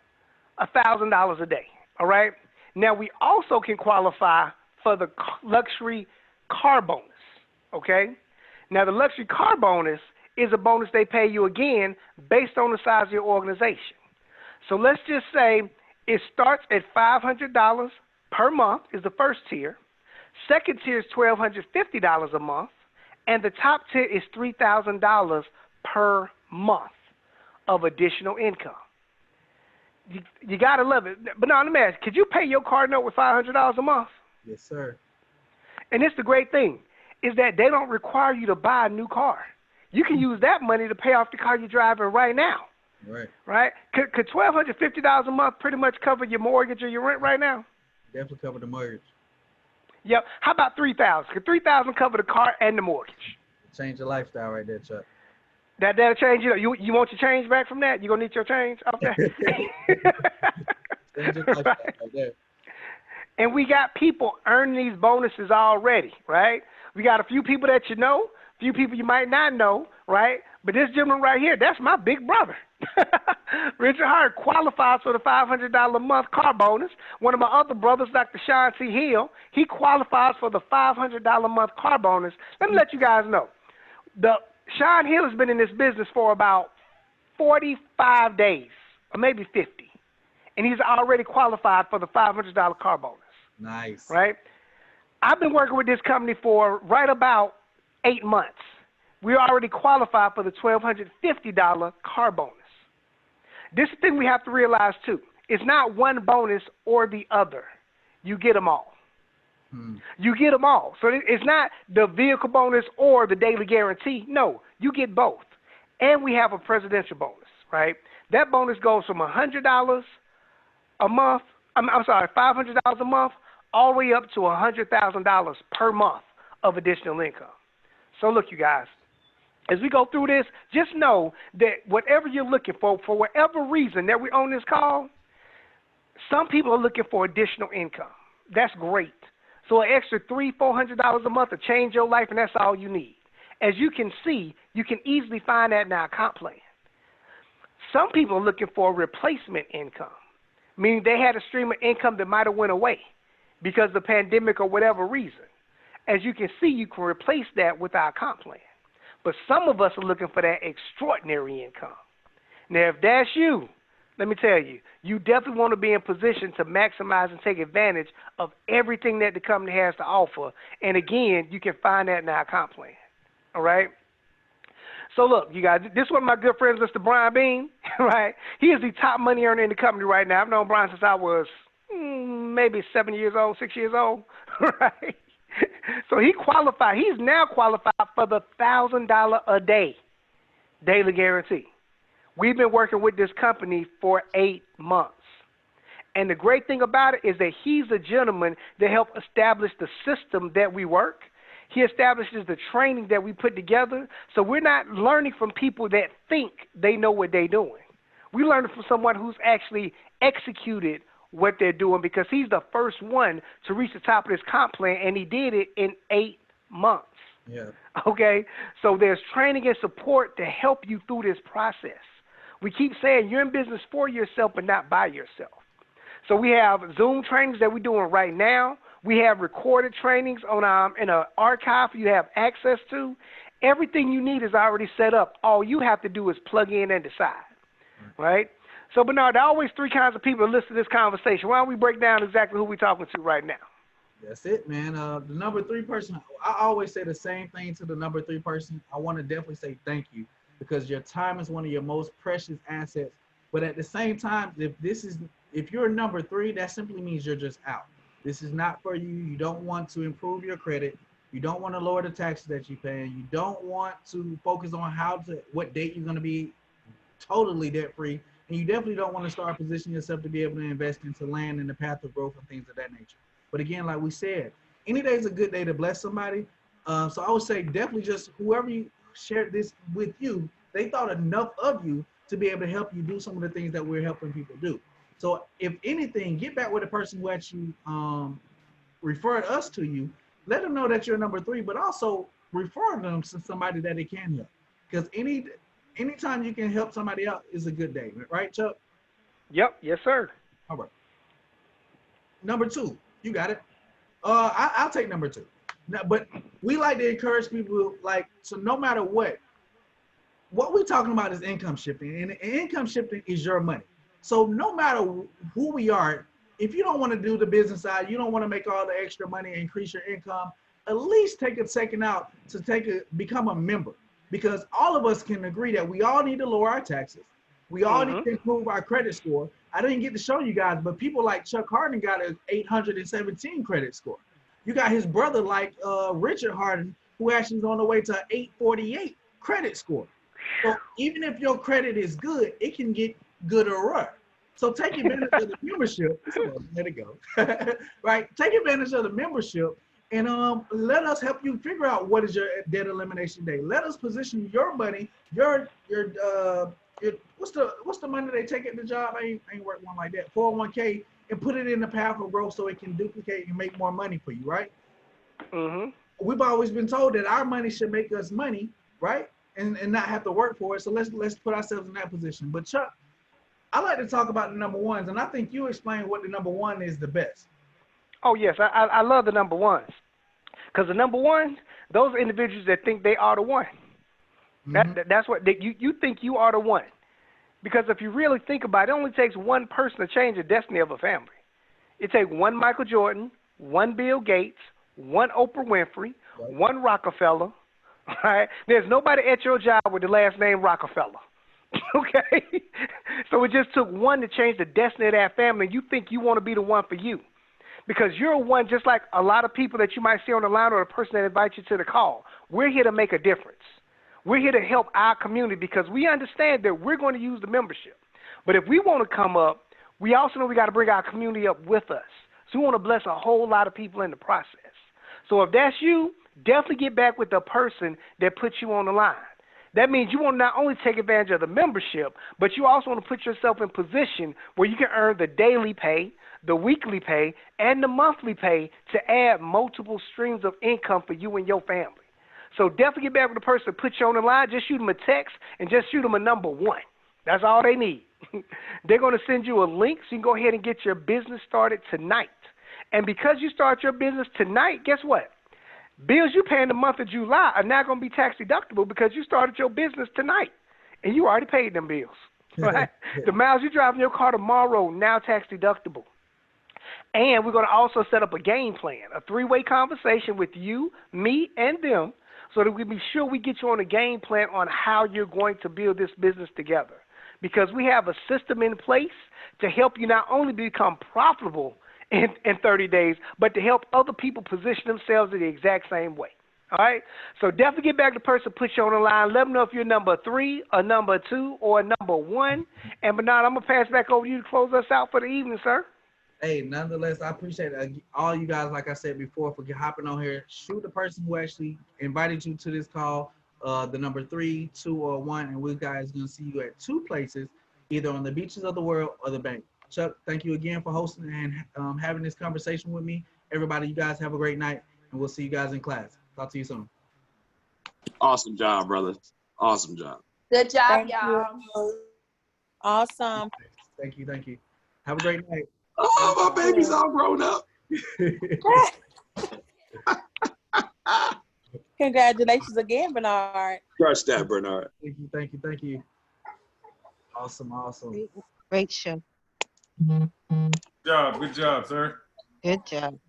Speaker 3: $1,000 a day, all right? Now, we also can qualify for the luxury car bonus, okay? Now, the luxury car bonus is a bonus they pay you, again, based on the size of your organization. So let's just say it starts at $500 per month is the first tier. Second tier is $1,250 a month. And the top tier is $3,000 per month of additional income. You got to love it. But now, let me ask, could you pay your car note with $500 a month?
Speaker 2: Yes, sir.
Speaker 3: And it's the great thing, is that they don't require you to buy a new car. You can use that money to pay off the car you're driving right now.
Speaker 2: Right.
Speaker 3: Right? Could $1,250 a month pretty much cover your mortgage or your rent right now?
Speaker 2: Definitely cover the mortgage.
Speaker 3: Yep. How about $3,000? Could $3,000 cover the car and the mortgage?
Speaker 2: Change your lifestyle right there, Chuck.
Speaker 3: That'll change you. You want your change back from that? You gonna need your change off that?
Speaker 2: Change your lifestyle right there.
Speaker 3: And we got people earning these bonuses already, right? We got a few people that you know, a few people you might not know, right? But this gentleman right here, that's my big brother. Richard Hart qualifies for the $500 a month car bonus. One of my other brothers, Dr. Sean T. Hill, he qualifies for the $500 a month car bonus. Let me let you guys know. Sean Hill has been in this business for about 45 days, or maybe 50. And he's already qualified for the $500 car bonus.
Speaker 2: Nice.
Speaker 3: Right? I've been working with this company for right about 8 months. We already qualified for the $1,250 car bonus. This is the thing we have to realize, too. It's not one bonus or the other. You get them all. You get them all. So it's not the vehicle bonus or the daily guarantee. No, you get both. And we have a presidential bonus, right? That bonus goes from $100 a month, $500 a month, all the way up to $100,000 per month of additional income. So look, you guys, as we go through this, just know that whatever you're looking for whatever reason that we're on this call, some people are looking for additional income. That's great. So an extra $300-400 a month to change your life, and that's all you need. As you can see, you can easily find that in our comp plan. Some people are looking for replacement income, meaning they had a stream of income that might have went away because of the pandemic or whatever reason. As you can see, you can replace that with our comp plan. But some of us are looking for that extraordinary income. Now, if that's you, let me tell you, you definitely want to be in position to maximize and take advantage of everything that the company has to offer. And again, you can find that in our comp plan. All right? So look, you guys, this is one of my good friends, Mr. Brian Bean, right? He is the top money earner in the company right now. I've known Brian since I was maybe 6 years old, right? So he qualified. He's now qualified for the $1,000 a day daily guarantee. We've been working with this company for 8 months. And the great thing about it is that he's a gentleman that helped establish the system that we work. He establishes the training that we put together. So we're not learning from people that think they know what they're doing. We're learning from someone who's actually executed what they're doing, because he's the first one to reach the top of this comp plan, and he did it in 8 months.
Speaker 2: Yeah.
Speaker 3: Okay? So there's training and support to help you through this process. We keep saying you're in business for yourself but not by yourself. So we have Zoom trainings that we're doing right now. We have recorded trainings on in an archive you have access to. Everything you need is already set up. All you have to do is plug in and decide, right? So, Bernard, there are always 3 kinds of people that listen to this conversation. Why don't we break down exactly who we're talking to right now?
Speaker 2: That's it, man. The number 3 person, I always say the same thing to the number 3 person. I want to definitely say thank you, because your time is one of your most precious assets. But at the same time, if you're number 3, that simply means you're just out. This is not for you. You don't want to improve your credit. You don't want to lower the taxes that you pay. You don't want to focus on what date you're going to be totally debt free. And you definitely don't want to start positioning yourself to be able to invest into land and the path of growth and things of that nature. But again, like we said, any day is a good day to bless somebody. So I would say definitely just whoever you shared this with you, they thought enough of you to be able to help you do some of the things that we're helping people do. So if anything, get back with the person who actually referred us to you, let them know that you're number 3, but also refer them to somebody that they can help. Because anytime you can help somebody out is a good day, right, Chuck?
Speaker 3: Yep. Yes, sir.
Speaker 2: All right. Number 2, you got it. I'll take number 2. Now, but we like to encourage people, like, so no matter what we're talking about is income shifting, and income shifting is your money. So no matter who we are, if you don't want to do the business side, you don't want to make all the extra money and increase your income, at least take a second out to become a member, because all of us can agree that we all need to lower our taxes. We all need to improve our credit score. I didn't get to show you guys, but people like Chuck Hardon got an 817 credit score. You got his brother like Richard Hardon, who actually is on the way to an 848 credit score. So even if your credit is good, it can get gooder. So take advantage of the membership. Let it go. Right? Take advantage of the membership, and let us help you figure out what is your debt elimination day. Let us position your money, your what's the money they take at the job? I ain't worked one like that. 401k, and put it in the path of growth so it can duplicate and make more money for you, right? We've always been told that our money should make us money, right? And not have to work for it. So let's put ourselves in that position. But Chuck, I like to talk about the number ones, and I think you explain what the number one is the best.
Speaker 3: Oh yes, I love the number ones, because the number one, those are individuals that think they are the one. That's what you think you are the one, because if you really think about it, it only takes one person to change the destiny of a family. It takes one Michael Jordan, one Bill Gates, one Oprah Winfrey, one Rockefeller. Right? There's nobody at your job with the last name Rockefeller. Okay? So it just took one to change the destiny of that family. You think you want to be the one for you, because you're one just like a lot of people that you might see on the line or the person that invites you to the call. We're here to make a difference. We're here to help our community, because we understand that we're going to use the membership. But if we want to come up, we also know we got to bring our community up with us. So we want to bless a whole lot of people in the process. So if that's you, definitely get back with the person that puts you on the line. That means you want to not only take advantage of the membership, but you also want to put yourself in position where you can earn the daily pay, the weekly pay, and the monthly pay to add multiple streams of income for you and your family. So definitely get back with the person that puts you on the line. Just shoot them a text and just shoot them a number 1. That's all they need. They're going to send you a link so you can go ahead and get your business started tonight. And because you start your business tonight, guess what? Bills you pay in the month of July are not going to be tax deductible, because you started your business tonight and you already paid them bills. Right? The miles you drive in your car tomorrow, now tax deductible. And we're going to also set up a game plan, a 3-way conversation with you, me, and them, so that we be sure we get you on a game plan on how you're going to build this business together. Because we have a system in place to help you not only become profitable in 30 days, but to help other people position themselves in the exact same way. All right? So definitely get back to the person, put you on the line. Let them know if you're number 3, or number 2, or number 1. And Bernard, I'm going to pass it back over to you to close us out for the evening, sir.
Speaker 2: Hey, nonetheless, I appreciate all you guys, like I said before, for hopping on here. Shoot the person who actually invited you to this call, the number 3, 2, or 1, and we guys going to see you at 2 places, either on the beaches of the world or the bank. Chuck, thank you again for hosting and having this conversation with me. Everybody, you guys have a great night, and we'll see you guys in class. Talk to you soon.
Speaker 6: Awesome job, brother. Awesome job.
Speaker 7: Good job,
Speaker 8: Thank
Speaker 7: y'all.
Speaker 8: you. Awesome.
Speaker 2: Thank you. Thank you. Have a great night.
Speaker 6: Oh, my baby's all grown up.
Speaker 8: Congratulations again, Bernard.
Speaker 6: Crush that, Bernard.
Speaker 2: Thank you. Thank you. Thank you. Awesome. Awesome.
Speaker 5: Great show.
Speaker 9: Good job, sir.
Speaker 5: Good job.